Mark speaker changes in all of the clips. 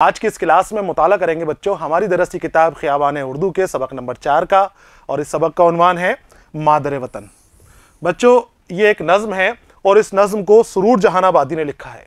Speaker 1: आज की इस क्लास में मुताला करेंगे बच्चों हमारी दरस की किताब ख़ियाबान उर्दू के सबक नंबर 4 का, और इस सबक का उन्वान है मादर वतन। बच्चों ये एक नज़्म है और इस नज़्म को सुरूर जहानाबादी ने लिखा है।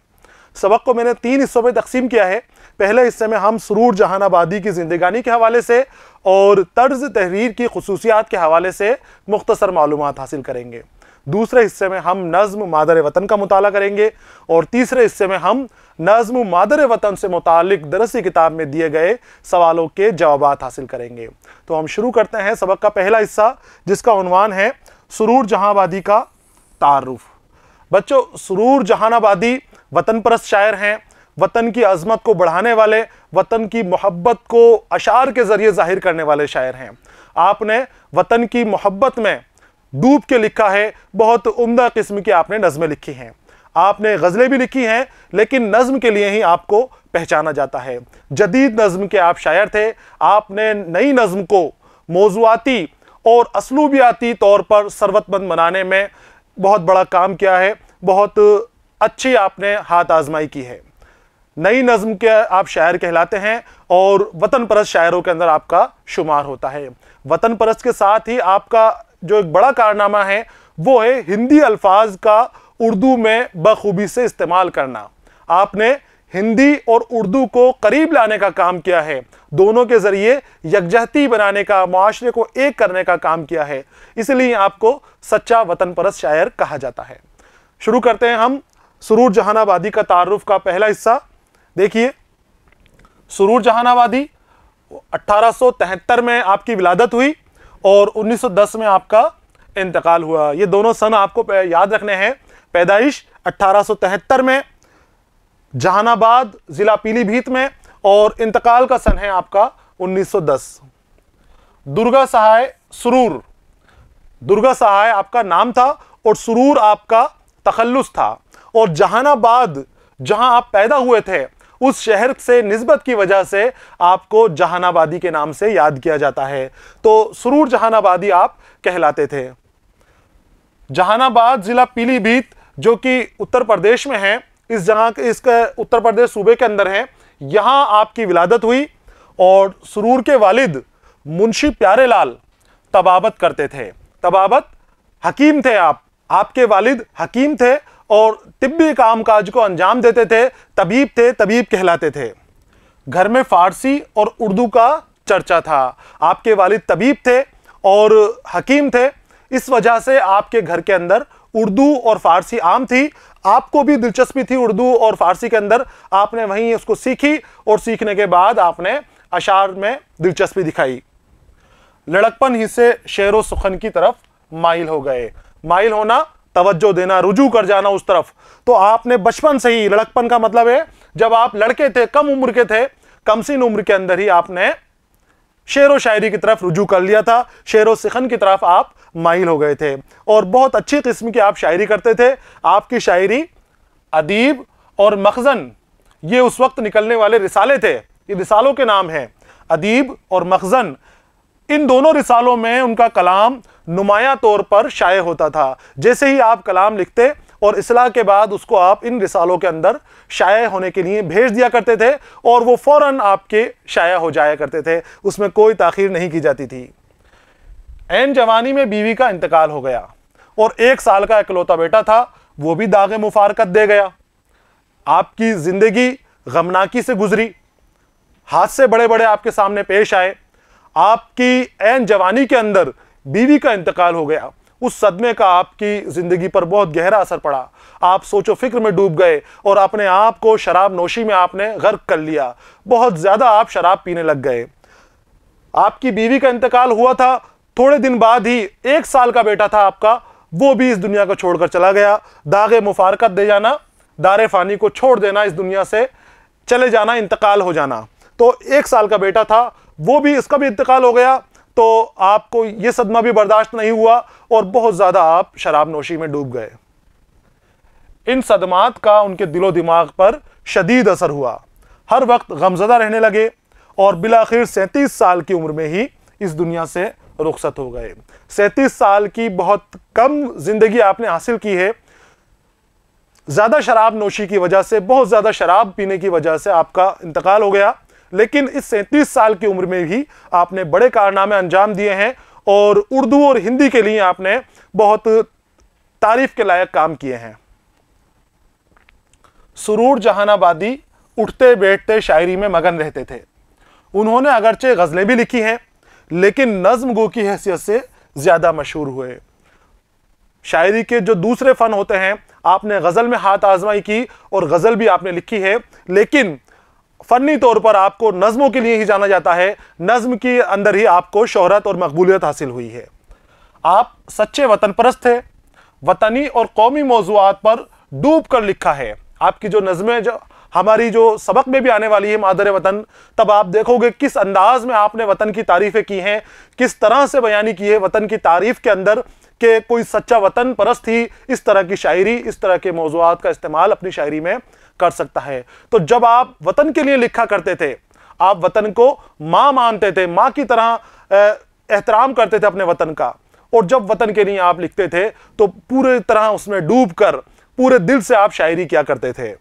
Speaker 1: सबक को मैंने 3 हिस्सों में तकसीम किया है। पहले हिस्से में हम सुरूर जहानाबादी की ज़िंदगानी के हवाले से और तर्ज तहरीर की खुसूसियात के हवाले से मुख्तसर मालूमात हासिल करेंगे। दूसरे हिस्से में हम नज़्म मादर वतन का मुताला करेंगे और तीसरे हिस्से में हम नज़्म मादर वतन से मुतालिक दरसी किताब में दिए गए सवालों के जवाबात हासिल करेंगे। तो हम शुरू करते हैं सबक का पहला हिस्सा, जिसका उन्वान है सुरूर जहानाबादी का तारुफ। बच्चों सुरूर जहानाबादी वतन परस्त शायर हैं, वतन की अज़मत को बढ़ाने वाले, वतन की मोहब्बत को अशार के ज़रिए ज़ाहिर करने वाले शायर हैं। आपने वतन की मोहब्बत में डूब के लिखा है, बहुत उम्दा किस्म की आपने नज़में लिखी हैं, आपने गज़लें भी लिखी हैं, लेकिन नज़्म के लिए ही आपको पहचाना जाता है। जदीद नज़्म के आप शायर थे। आपने नई नज़्म को मौज़ूआती और असलूबियाती तौर पर सरवतमंद बनाने में बहुत बड़ा काम किया है, बहुत अच्छी आपने हाथ आजमाई की है। नई नज़्म के आप शायर कहलाते हैं और वतन परस्त शायरों के अंदर आपका शुमार होता है। वतन परस्त के साथ ही आपका जो एक बड़ा कारनामा है वो है हिंदी अल्फाज का उर्दू में बखूबी से इस्तेमाल करना। आपने हिंदी और उर्दू को करीब लाने का काम किया है, दोनों के ज़रिए यकजहती बनाने का, मुआशरे को एक करने का काम किया है, इसलिए आपको सच्चा वतन परस्त शायर कहा जाता है। शुरू करते हैं हम सुरूर जहानाबादी का तारुफ का पहला हिस्सा। देखिए, सुरूर जहानाबादी 1873 में आपकी विलादत हुई और 1910 में आपका इंतकाल हुआ। ये दोनों सन आपको याद रखने हैं। पैदाइश 1873 में जहानाबाद ज़िला पीलीभीत में, और इंतकाल का सन है आपका 1910। दुर्गा सहाय सुरूर, दुर्गा सहाय आपका नाम था और सुरूर आपका तखल्लुस था, और जहानाबाद जहां आप पैदा हुए थे उस शहर से निस्बत की वजह से आपको जहानाबादी के नाम से याद किया जाता है। तो सुरूर जहानाबादी आप कहलाते थे। जहानाबाद ज़िला पीलीभीत जो कि उत्तर प्रदेश में है, इस जगह इसका उत्तर प्रदेश सूबे के अंदर है, यहाँ आपकी विलादत हुई। और सुरूर के वालिद मुंशी प्यारेलाल तबाबत करते थे। तबाबत हकीम थे आपके वालिद हकीम थे और तिब्बी कामकाज को अंजाम देते थे, तबीब थे, तबीब कहलाते थे। घर में फ़ारसी और उर्दू का चर्चा था। आपके वालिद तबीब थे और हकीम थे, इस वजह से आपके घर के अंदर उर्दू और फ़ारसी आम थी। आपको भी दिलचस्पी थी उर्दू और फ़ारसी के अंदर, आपने वहीं उसको सीखी और सीखने के बाद आपने अशार में दिलचस्पी दिखाई। लड़कपन ही से शेर व सुखन की तरफ माइल हो गए। माइल होना, तवज्जो देना, रुजू कर जाना उस तरफ। तो आपने बचपन से ही, लड़कपन का मतलब है जब आप लड़के थे, कम उम्र के थे, कमसिन उम्र के अंदर ही आपने शेर व शायरी की तरफ रुजू कर लिया था, शेर व सिखन की तरफ आप माइल हो गए थे और बहुत अच्छी किस्म की आप शायरी करते थे। आपकी शायरी अदीब और मखज़न, ये उस वक्त निकलने वाले रिसाले थे, ये रिसालों के नाम हैं, अदीब और मखज़न। इन दोनों रिसालों में उनका कलाम नुमाया तौर पर शाये होता था। जैसे ही आप कलाम लिखते और इस्लाह के बाद उसको आप इन रिसालों के अंदर शाये होने के लिए भेज दिया करते थे और वो फ़ौरन आपके शाया हो जाया करते थे, उसमें कोई ताख़ीर नहीं की जाती थी। ऐन जवानी में बीवी का इंतकाल हो गया और 1 साल का इकलौता बेटा था, वो भी दागे मुफारकत दे गया। आपकी ज़िंदगी गमनाकी से गुजरी, हादसे बड़े बड़े आपके सामने पेश आए। आपकी ऐन जवानी के अंदर बीवी का इंतकाल हो गया, उस सदमे का आपकी ज़िंदगी पर बहुत गहरा असर पड़ा। आप सोचो फिक्र में डूब गए और अपने आप को शराब नोशी में आपने गर्क कर लिया, बहुत ज़्यादा आप शराब पीने लग गए। आपकी बीवी का इंतकाल हुआ था, थोड़े दिन बाद ही 1 साल का बेटा था आपका, वो भी इस दुनिया को छोड़कर चला गया। दागे मुफारकत दे जाना, दारे फ़ानी को छोड़ देना, इस दुनिया से चले जाना, इंतकाल हो जाना। तो 1 साल का बेटा था, वो भी, इसका भी इंतकाल हो गया। तो आपको ये सदमा भी बर्दाश्त नहीं हुआ और बहुत ज़्यादा आप शराब नोशी में डूब गए। इन सदमात का उनके दिलो दिमाग पर शदीद असर हुआ, हर वक्त गमज़दा रहने लगे और बिलाखिर 37 साल की उम्र में ही इस दुनिया से रुखसत हो गए। 37 साल की बहुत कम ज़िंदगी आपने हासिल की है। ज़्यादा शराब नोशी की वजह से, बहुत ज़्यादा शराब पीने की वजह से आपका इंतकाल हो गया, लेकिन इस 37 साल की उम्र में भी आपने बड़े कारनामे अंजाम दिए हैं और उर्दू और हिंदी के लिए आपने बहुत तारीफ के लायक काम किए हैं। सुरूर जहानाबादी उठते बैठते शायरी में मगन रहते थे। उन्होंने अगरचे गज़लें भी लिखी हैं, लेकिन नज़्म गो की हैसियत से ज़्यादा मशहूर हुए। शायरी के जो दूसरे फ़न होते हैं, आपने गज़ल में हाथ आजमाई की और गज़ल भी आपने लिखी है, लेकिन फ़नी तौर पर आपको नज़्मों के लिए ही जाना जाता है। नज़्म के अंदर ही आपको शोहरत और मकबूलियत हासिल हुई है। आप सच्चे वतन परस्त थे। वतनी और कौमी मौज़ूआत पर डूब कर लिखा है। आपकी जो नज़में जो हमारी जो सबक में भी आने वाली है मादर वतन, तब आप देखोगे किस अंदाज में आपने वतन की तारीफ़ें की हैं, किस तरह से बयानी की है वतन की तारीफ़ के अंदर, कि कोई सच्चा वतन परस्त ही इस तरह की शायरी, इस तरह के मौज़ूआत का इस्तेमाल अपनी शायरी में कर सकता है। तो जब आप वतन के लिए लिखा करते थे, आप वतन को माँ मानते थे, माँ की तरह एहतराम करते थे अपने वतन का, और जब वतन के लिए आप लिखते थे तो पूरे तरह उसमें डूब कर पूरे दिल से आप शायरी किया करते थे।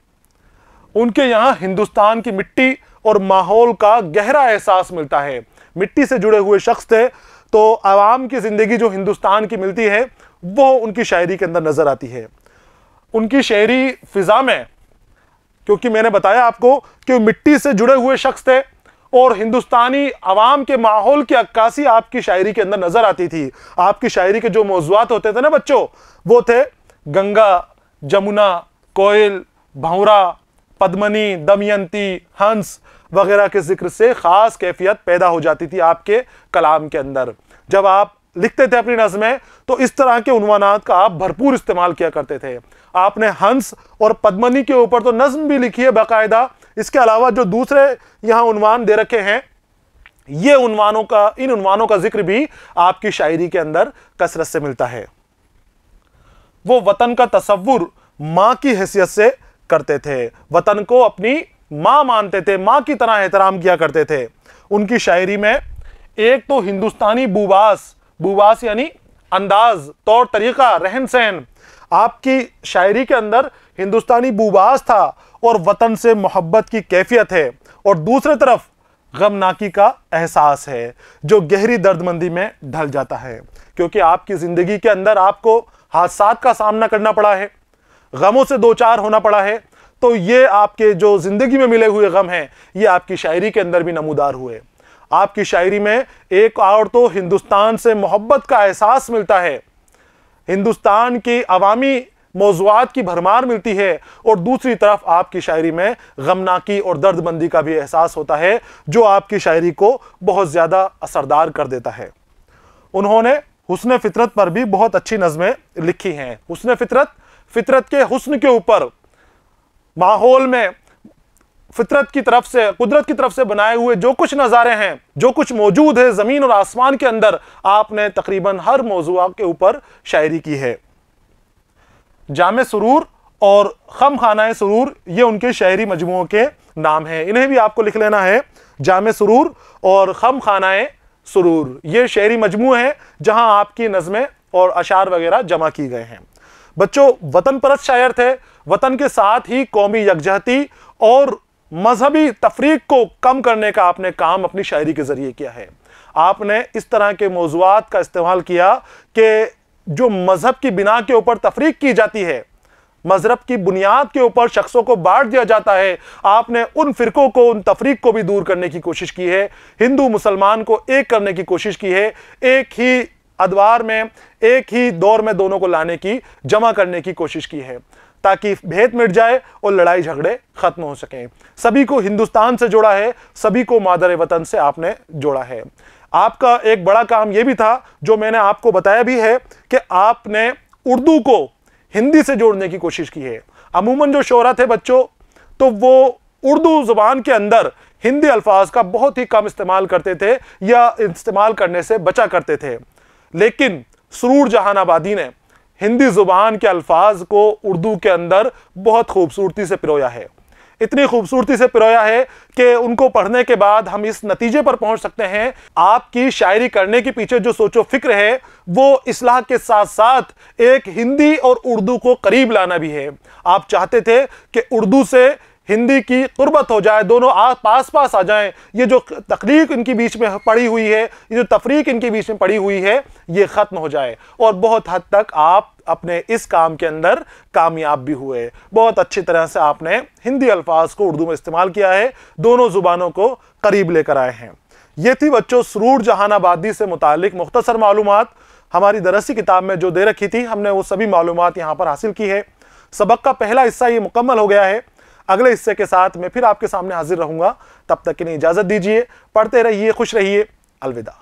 Speaker 1: उनके यहाँ हिंदुस्तान की मिट्टी और माहौल का गहरा एहसास मिलता है। मिट्टी से जुड़े हुए शख्स थे, तो आवाम की ज़िंदगी जो हिंदुस्तान की मिलती है वो उनकी शायरी के अंदर नज़र आती है। उनकी शायरी फ़िज़ा में, क्योंकि मैंने बताया आपको कि मिट्टी से जुड़े हुए शख्स थे और हिंदुस्तानी आवाम के माहौल की अक्कासी आपकी शायरी के अंदर नज़र आती थी। आपकी शायरी के जो मौज़ूआत होते थे ना बच्चों, वो थे गंगा, जमुना, कोयल, भंवरा, पद्मनी, दमयंती, हंस वगैरह के जिक्र से ख़ास कैफियत पैदा हो जाती थी आपके कलाम के अंदर। जब आप लिखते थे अपनी नज़में तो इस तरह के उन्वानात का आप भरपूर इस्तेमाल किया करते थे। आपने हंस और पद्मनी के ऊपर तो नज़्म भी लिखी है बाकायदा। इसके अलावा जो दूसरे यहाँ उन्वान दे रखे हैं, ये इन उन्वानों का जिक्र भी आपकी शायरी के अंदर कसरत से मिलता है। वो वतन का तसव्वुर माँ की हैसियत से करते थे, वतन को अपनी माँ मानते थे, माँ की तरह एहतराम किया करते थे। उनकी शायरी में एक तो हिंदुस्तानी बुबास यानी अंदाज, तौर तरीका, रहन सहन, आपकी शायरी के अंदर हिंदुस्तानी बुबास था और वतन से मोहब्बत की कैफियत है, और दूसरी तरफ गमनाकी का एहसास है जो गहरी दर्दमंदी में ढल जाता है। क्योंकि आपकी ज़िंदगी के अंदर आपको हादसात का सामना करना पड़ा है, गमों से दो चार होना पड़ा है, तो ये आपके जो ज़िंदगी में मिले हुए गम हैं, ये आपकी शायरी के अंदर भी नमूदार हुए। आपकी शायरी में एक और तो हिंदुस्तान से मोहब्बत का एहसास मिलता है, हिंदुस्तान की अवामी मौज़ूआत की भरमार मिलती है, और दूसरी तरफ आपकी शायरी में गमनाकी और दर्दमंदी का भी एहसास होता है, जो आपकी शायरी को बहुत ज़्यादा असरदार कर देता है। उन्होंने हुस्न फितरत पर भी बहुत अच्छी नज़में लिखी हैं। हुस्न फितरत के हुस्न के ऊपर, माहौल में फितरत की तरफ से, कुदरत की तरफ से बनाए हुए जो कुछ नज़ारे हैं, जो कुछ मौजूद है ज़मीन और आसमान के अंदर, आपने तकरीबन हर मौज़ूआ के ऊपर शायरी की है। जामे सुरूर और खम खानाए सुरूर, ये उनके शायरी मजमुओं के नाम हैं। इन्हें भी आपको लिख लेना है। जामे सुरूर और खम खानाए सुरूर, ये शायरी मजमू है जहां आपकी नज़में और अशार वगैरह जमा की गए हैं। बच्चों, वतन परस्त शायर थे। वतन के साथ ही कौमी यकजहती और मजहबी तफरीक को कम करने का आपने काम अपनी शायरी के ज़रिए किया है। आपने इस तरह के मौज़ूआत का इस्तेमाल किया कि जो मजहब की बिना के ऊपर तफरीक की जाती है, मजहब की बुनियाद के ऊपर शख्सों को बांट दिया जाता है, आपने उन फिरकों को, उन तफरीक को भी दूर करने की कोशिश की है। हिंदू मुसलमान को एक करने की कोशिश की है, एक ही अदवार में, एक ही दौर में दोनों को लाने की, जमा करने की कोशिश की है, ताकि भेद मिट जाए और लड़ाई झगड़े खत्म हो सकें। सभी को हिंदुस्तान से जोड़ा है, सभी को मादर वतन से आपने जोड़ा है। आपका एक बड़ा काम यह भी था, जो मैंने आपको बताया भी है, कि आपने उर्दू को हिंदी से जोड़ने की कोशिश की है। अमूमन जो शोरा थे बच्चों, तो वो उर्दू ज़ुबान के अंदर हिंदी अल्फाज का बहुत ही कम इस्तेमाल करते थे या इस्तेमाल करने से बचा करते थे। लेकिन सुरूर जहानाबादी ने हिंदी ज़ुबान के अल्फाज को उर्दू के अंदर बहुत खूबसूरती से पिरोया है। इतनी खूबसूरती से पिरोया है कि उनको पढ़ने के बाद हम इस नतीजे पर पहुंच सकते हैं, आपकी शायरी करने के पीछे जो सोचो फिक्र है वो इस्लाह के साथ साथ एक हिंदी और उर्दू को करीब लाना भी है। आप चाहते थे कि उर्दू से हिंदी की कुर्बत हो जाए, दोनों पास पास आ जाएं। ये जो तकलीफ इनके बीच में पड़ी हुई है, ये जो तफरीक इनके बीच में पड़ी हुई है, ये ख़त्म हो जाए। और बहुत हद तक आप अपने इस काम के अंदर कामयाब भी हुए। बहुत अच्छी तरह से आपने हिंदी अल्फाज को उर्दू में इस्तेमाल किया है, दोनों ज़ुबानों को करीब लेकर आए हैं। ये थी बच्चों सुरूर जहानाबादी से मुतालिक मुख्तसर मालूमात। हमारी दरसी किताब में जो दे रखी थी हमने वो सभी मालूमात यहाँ पर हासिल की है। सबक का पहला हिस्सा ये मुकम्मल हो गया है। अगले हिस्से के साथ मैं फिर आपके सामने हाजिर रहूंगा। तब तक के लिए इजाज़त दीजिए। पढ़ते रहिए, खुश रहिए। अलविदा।